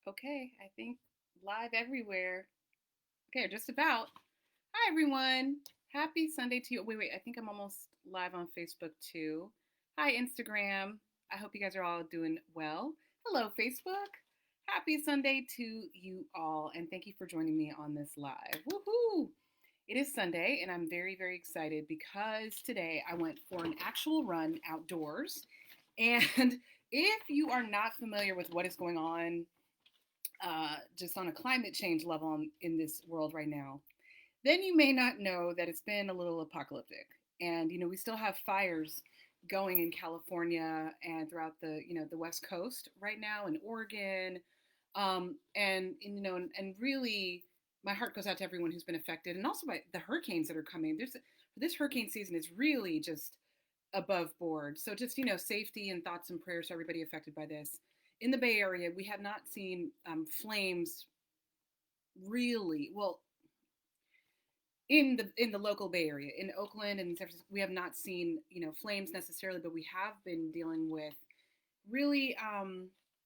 Okay, I think live everywhere. Okay, just about. Hi, everyone. Happy Sunday to you. Wait, I think I'm almost live on Facebook too. Hi, Instagram. I hope you guys are all doing well. Hello, Facebook. Happy Sunday to you all, and thank you for joining me on this live. Woohoo! It is Sunday, and I'm very, very excited because today I went for an actual run outdoors. And if you are not familiar with what is going on just on a climate change level in this world right now, then you may not know that it's been a little apocalyptic. And we still have fires going in California and throughout the West Coast right now in Oregon, and and really, my heart goes out to everyone who's been affected, and also by the hurricanes that are coming. This hurricane season is really just above board. So just safety and thoughts and prayers to everybody affected by this. In the Bay Area, we have not seen flames really well in the local Bay Area, in Oakland and San Francisco. We have not seen flames necessarily, but we have been dealing with really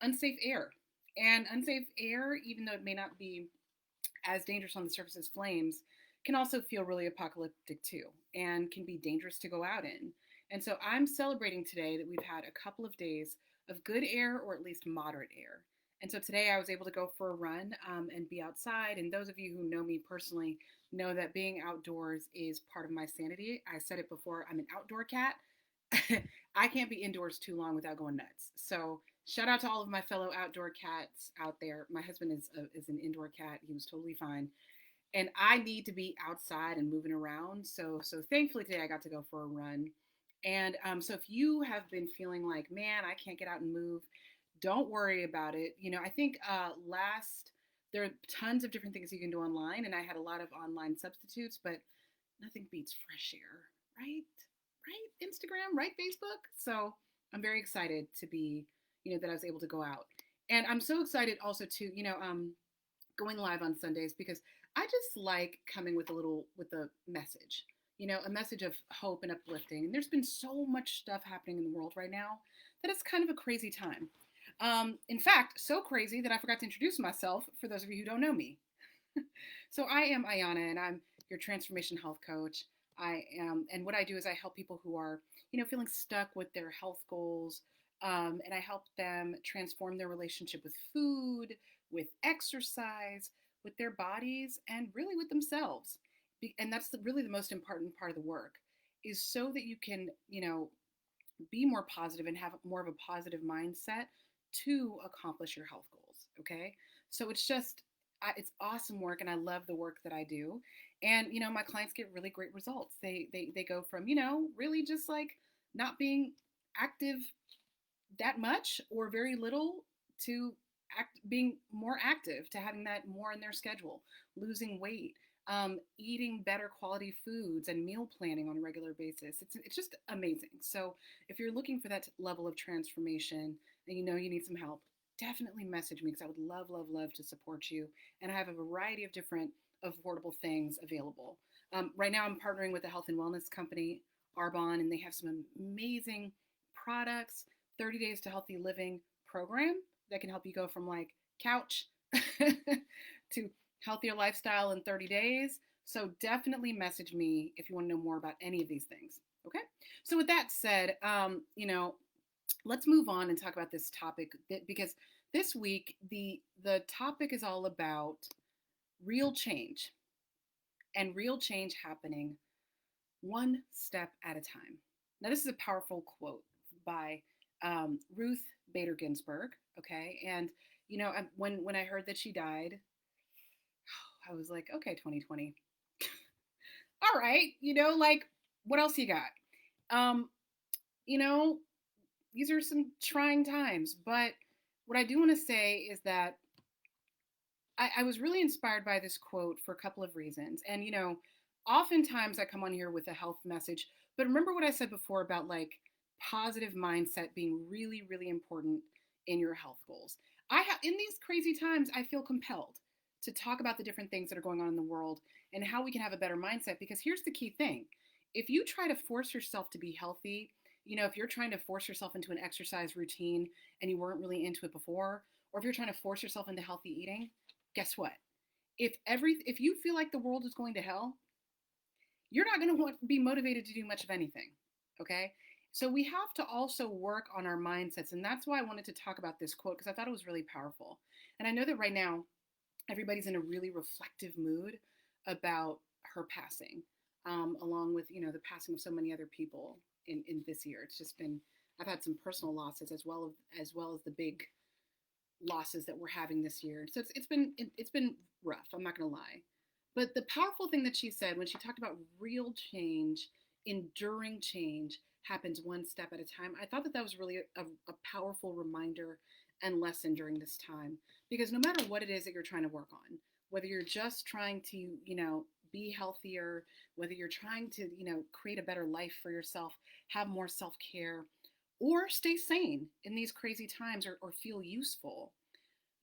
unsafe air. And unsafe air, even though it may not be as dangerous on the surface as flames, can also feel really apocalyptic too, and can be dangerous to go out in. And so I'm celebrating today that we've had a couple of days of good air, or at least moderate air. And so today I was able to go for a run and be outside. And those of you who know me personally know that being outdoors is part of my sanity. I said it before, I'm an outdoor cat. I can't be indoors too long without going nuts. So shout out to all of my fellow outdoor cats out there. My husband is an indoor cat. He was totally fine, and I need to be outside and moving around. So thankfully today I got to go for a run. And so if you have been feeling like, man, I can't get out and move, don't worry about it. I think last there are tons of different things you can do online, and I had a lot of online substitutes, but nothing beats fresh air, right? Right? Instagram, right? Facebook. So I'm very excited to be, that I was able to go out. And I'm so excited also to, going live on Sundays because I just like coming with a message, a message of hope and uplifting. And there's been so much stuff happening in the world right now that it's kind of a crazy time. In fact, so crazy that I forgot to introduce myself for those of you who don't know me. So I am Ayana, and I'm your transformation health coach. I am, and what I do is I help people who are, feeling stuck with their health goals, and I help them transform their relationship with food, with exercise, with their bodies, and really with themselves. And that's really the most important part of the work, is so that you can, be more positive and have more of a positive mindset to accomplish your health goals. Okay. So it's awesome work, and I love the work that I do. And, my clients get really great results. They go from, really just like not being active that much or very little to being more active, to having that more in their schedule, losing weight, eating better quality foods, and meal planning on a regular basis. It's just amazing. So if you're looking for that level of transformation and you need some help, definitely message me because I would love, love, love to support you. And I have a variety of different affordable things available. Right now, I'm partnering with a health and wellness company, Arbonne, and they have some amazing products. 30 Days to Healthy Living program that can help you go from like couch to healthier lifestyle in 30 days. So definitely message me if you want to know more about any of these things. Okay. So with that said, let's move on and talk about this topic because this week the topic is all about real change, and real change happening one step at a time. Now, this is a powerful quote by Ruth Bader Ginsberg. Okay, and when I heard that she died, I was like, okay, 2020. All right, like what else you got? Um, you know, these are some trying times, but what I do want to say is that I was really inspired by this quote for a couple of reasons. And, oftentimes I come on here with a health message, but remember what I said before about like positive mindset being really, really important in your health goals. In these crazy times, I feel compelled to talk about the different things that are going on in the world and how we can have a better mindset. Because here's the key thing: if you try to force yourself to be healthy, If you're trying to force yourself into an exercise routine and you weren't really into it before, or if you're trying to force yourself into healthy eating, guess what? If you feel like the world is going to hell, you're not going to be motivated to do much of anything. Okay? So we have to also work on our mindsets. And that's why I wanted to talk about this quote, because I thought it was really powerful. And I know that right now, everybody's in a really reflective mood about her passing, along with, the passing of so many other people in this year. It's just been, I've had some personal losses as well as the big losses that we're having this year. So it's been rough. I'm not going to lie. But the powerful thing that she said when she talked about real change, enduring change happens one step at a time. I thought that that was really a powerful reminder and lesson during this time, because no matter what it is that you're trying to work on, whether you're just trying to, be healthier, whether you're trying to, create a better life for yourself, have more self-care, or stay sane in these crazy times, or feel useful,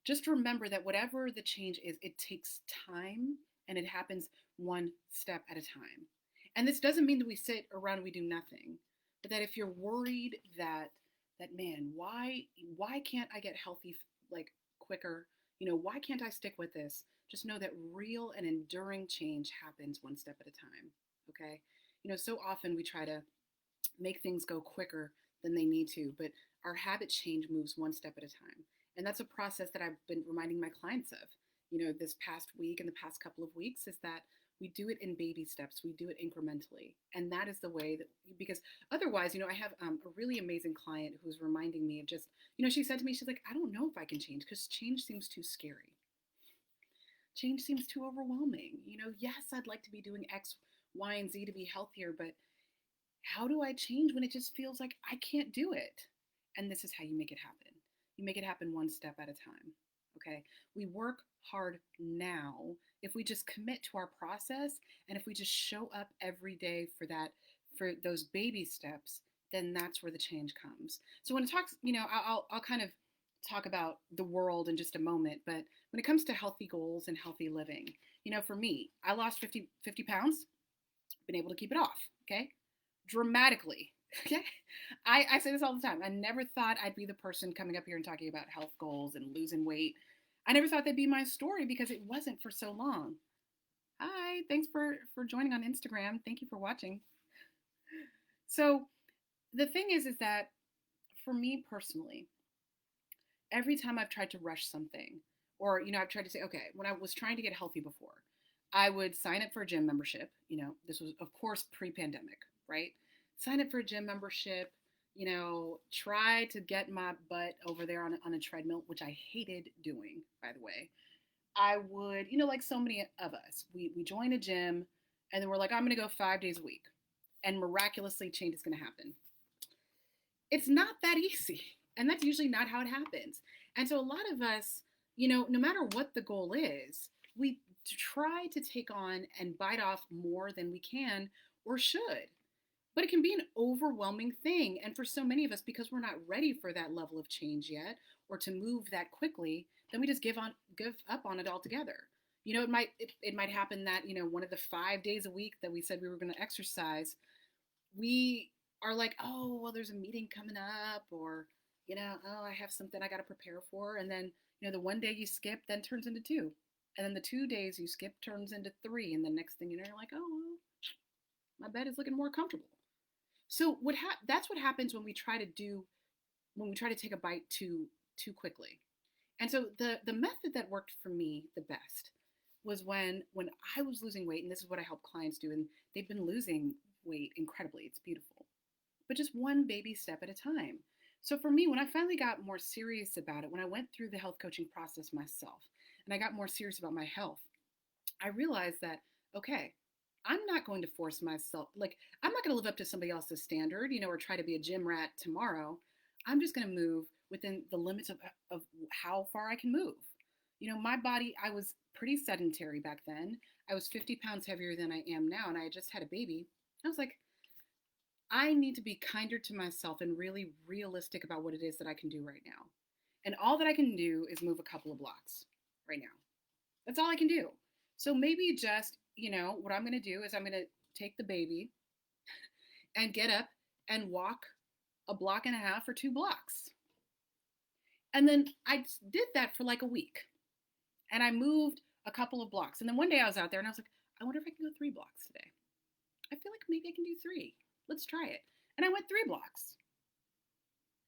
just remember that whatever the change is, it takes time and it happens one step at a time. And this doesn't mean that we sit around and we do nothing, but that if you're worried that man, why can't I get healthy like quicker? Why can't I stick with this? Just know that real and enduring change happens one step at a time. Okay? So often we try to make things go quicker than they need to, but our habit change moves one step at a time. And that's a process that I've been reminding my clients of, this past week and the past couple of weeks, is that we do it in baby steps. We do it incrementally. And that is the way that, because otherwise, I have a really amazing client who's reminding me of just, she said to me, she's like, I don't know if I can change because change seems too scary. Change seems too overwhelming. Yes, I'd like to be doing X, Y, and Z to be healthier, but how do I change when it just feels like I can't do it? And this is how you make it happen. You make it happen one step at a time. Okay? We work hard now if we just commit to our process, and if we just show up every day for those baby steps, then that's where the change comes. So when it talks, I'll kind of talk about the world in just a moment, but when it comes to healthy goals and healthy living, for me, I lost 50 pounds, been able to keep it off. Okay? Dramatically. Okay. I say this all the time. I never thought I'd be the person coming up here and talking about health goals and losing weight. I never thought that'd be my story because it wasn't for so long. Hi, thanks for joining on Instagram. Thank you for watching. So the thing is that for me personally, every time I've tried to rush something, or I've tried to say, okay, when I was trying to get healthy before, I would sign up for a gym membership. This was of course pre-pandemic, right? Sign up for a gym membership, try to get my butt over there on a treadmill, which I hated doing, by the way. I would, like so many of us, we join a gym and then we're like, I'm going to go 5 days a week and miraculously change is going to happen. It's not that easy. And that's usually not how it happens. And so a lot of us, no matter what the goal is, we try to take on and bite off more than we can or should. But it can be an overwhelming thing. And for so many of us, because we're not ready for that level of change yet or to move that quickly, then we just give up on it altogether. It might happen that, one of the 5 days a week that we said we were going to exercise, we are like, oh, well, there's a meeting coming up, or, oh, I have something I got to prepare for. And then, the one day you skip then turns into two. And then the 2 days you skip turns into three. And the next thing you know, you're like, oh, well, my bed is looking more comfortable. So that's what happens when we try to take a bite too quickly. And so the method that worked for me the best was when I was losing weight, and this is what I help clients do, and they've been losing weight incredibly. It's beautiful. But just one baby step at a time. So for me, when I finally got more serious about it, when I went through the health coaching process myself, and I got more serious about my health, I realized that, okay, I'm not going to force myself, like, I'm not going to live up to somebody else's standard, or try to be a gym rat tomorrow. I'm just going to move within the limits of how far I can move. My body, I was pretty sedentary back then. I was 50 pounds heavier than I am now, and I had just had a baby. I was like, I need to be kinder to myself and really realistic about what it is that I can do right now. And all that I can do is move a couple of blocks right now. That's all I can do. So maybe just, what I'm going to do is I'm going to take the baby and get up and walk a block and a half or 2 blocks. And then I did that for like a week. And I moved a couple of blocks. And then one day I was out there and I was like, I wonder if I can go 3 blocks today. I feel like maybe I can do 3. Let's try it. And I went 3 blocks.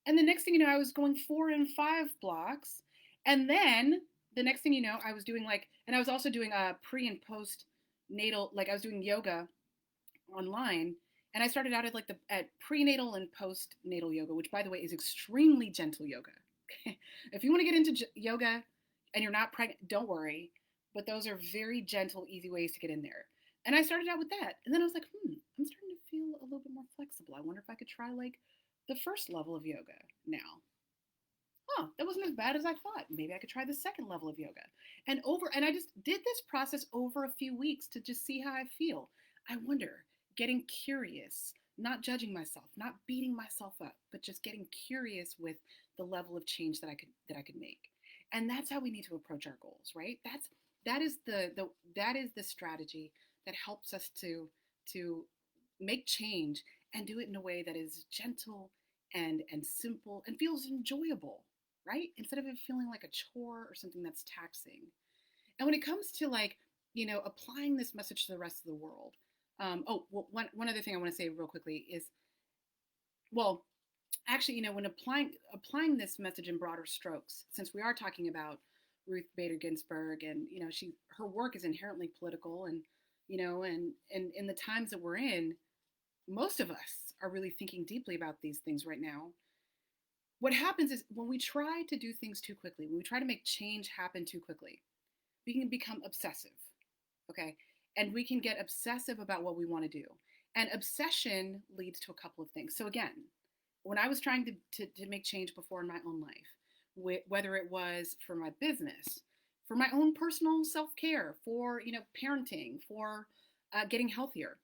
And the next thing you know, I was going 4 and 5 blocks. And then the next thing you know, I was doing like, and I was also doing a pre and post natal, like I was doing yoga online. And I started out at prenatal and postnatal yoga, which by the way is extremely gentle yoga. If you want to get into yoga and you're not pregnant, don't worry. But those are very gentle, easy ways to get in there. And I started out with that. And then I was like, I'm starting to feel a little bit more flexible. I wonder if I could try like the first level of yoga now. Oh, that wasn't as bad as I thought. Maybe I could try the second level of yoga. And I just did this process over a few weeks to just see how I feel. I wonder, getting curious, not judging myself, not beating myself up, but just getting curious with the level of change that I could make. And that's how we need to approach our goals, right? That is the strategy that helps us to make change and do it in a way that is gentle and simple and feels enjoyable, right? Instead of it feeling like a chore or something that's taxing. And when it comes to like, applying this message to the rest of the world, one other thing I want to say real quickly is, well, actually, when applying this message in broader strokes, since we are talking about Ruth Bader Ginsberg, and her work is inherently political, and and in the times that we're in, most of us are really thinking deeply about these things right now. What happens is when we try to do things too quickly, when we try to make change happen too quickly, we can become obsessive, okay? And we can get obsessive about what we want to do. And obsession leads to a couple of things. So again, when I was trying to make change before in my own life, whether it was for my business, for my own personal self-care, for parenting, for getting healthier,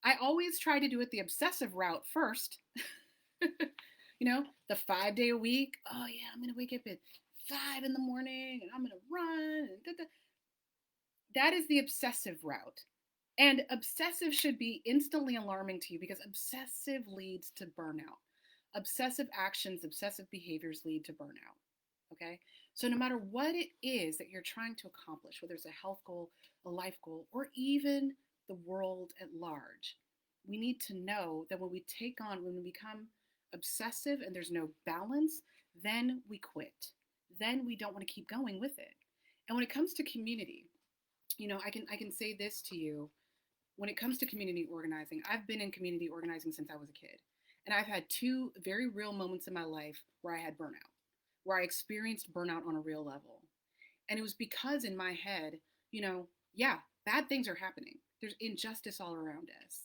I always try to do it the obsessive route first. The 5 day a week. Oh yeah, I'm gonna wake up at 5 in the morning and I'm gonna run. That is the obsessive route. And obsessive should be instantly alarming to you because obsessive leads to burnout. Obsessive actions, obsessive behaviors lead to burnout. Okay? So no matter what it is that you're trying to accomplish, whether it's a health goal, a life goal, or even the world at large, we need to know that when we become obsessive and there's no balance, then we quit. Then we don't want to keep going with it. And when it comes to community, I can say this to you. When it comes to community organizing, I've been in community organizing since I was a kid. And I've had 2 very real moments in my life where I had burnout, where I experienced burnout on a real level. And it was because in my head, yeah, bad things are happening. There's injustice all around us.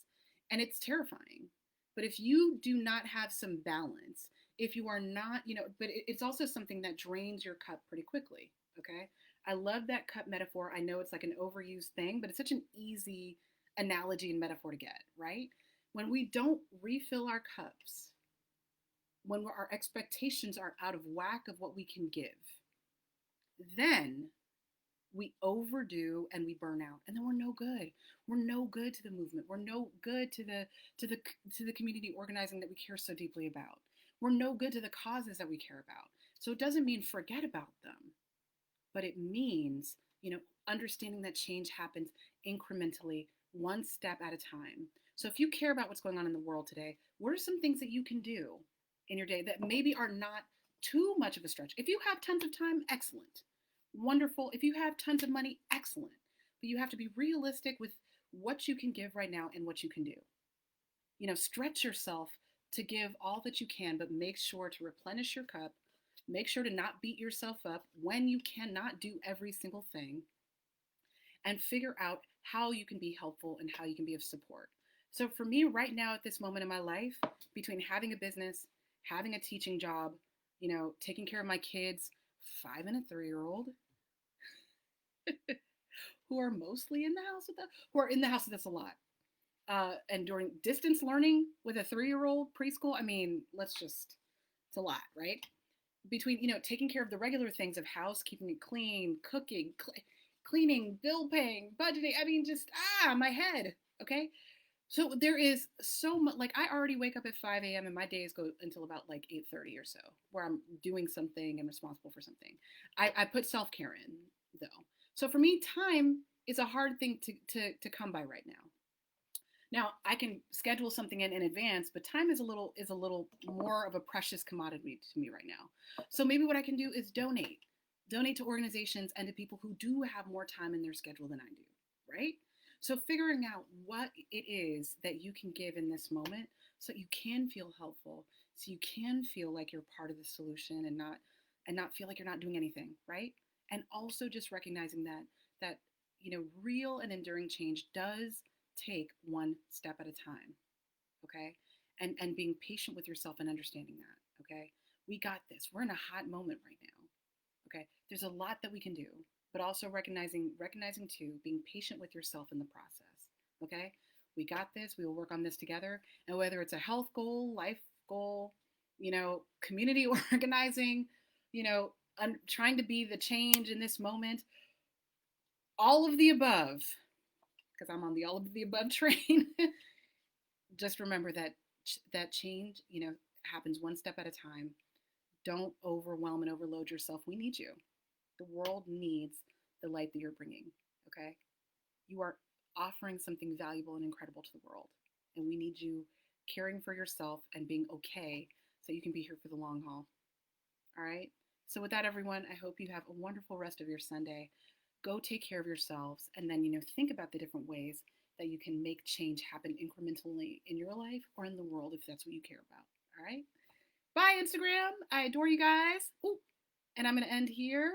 And it's terrifying. But if you do not have some balance, if you are not, but it's also something that drains your cup pretty quickly. Okay. I love that cup metaphor. I know it's like an overused thing, but it's such an easy analogy and metaphor to get, right? When we don't refill our cups, when our expectations are out of whack of what we can give, then we overdo and we burn out, and then we're no good. We're no good to the movement. We're no good to the community organizing that we care so deeply about. We're no good to the causes that we care about. So it doesn't mean forget about them, but it means, understanding that change happens incrementally, one step at a time. So if you care about what's going on in the world today, what are some things that you can do in your day that maybe are not too much of a stretch? If you have tons of time, excellent. Wonderful. If you have tons of money, excellent. But you have to be realistic with what you can give right now and what you can do. Stretch yourself to give all that you can, but make sure to replenish your cup. Make sure to not beat yourself up when you cannot do every single thing, and figure out how you can be helpful and how you can be of support. So for me right now at this moment in my life, between having a business, having a teaching job, taking care of my kids, 5 and a 3-year-old, who are mostly in the house with us, who are in the house with us a lot. And during distance learning with a 3-year-old preschool, it's a lot, right? Between, taking care of the regular things of house, keeping it clean, cooking, cleaning, bill paying, budgeting, my head, okay? So there is so much. Like I already wake up at 5 a.m. and my days go until about like 8:30 or so, where I'm doing something and responsible for something. I put self care in though. So for me, time is a hard thing to come by right now. Now I can schedule something in advance, but time is a little more of a precious commodity to me right now. So maybe what I can do is donate to organizations and to people who do have more time in their schedule than I do, right? So figuring out what it is that you can give in this moment so you can feel helpful, so you can feel like you're part of the solution and not feel like you're not doing anything, right? And also just recognizing that real and enduring change does take one step at a time, okay? And being patient with yourself and understanding that, okay? We got this. We're in a hot moment right now. Okay, there's a lot that we can do, but also recognizing too, being patient with yourself in the process. Okay, we got this. We will work on this together. And whether it's a health goal, life goal, community organizing, trying to be the change in this moment, all of the above, because I'm on the all of the above train. Just remember that change, happens one step at a time. Don't overwhelm and overload yourself. We need you. The world needs the light that you're bringing, okay? You are offering something valuable and incredible to the world. And we need you caring for yourself and being okay so you can be here for the long haul. All right? So, with that, everyone, I hope you have a wonderful rest of your Sunday. Go take care of yourselves and then, think about the different ways that you can make change happen incrementally in your life or in the world if that's what you care about. All right? Bye, Instagram. I adore you guys. Ooh, and I'm going to end here.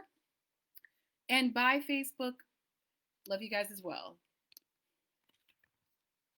And bye, Facebook. Love you guys as well.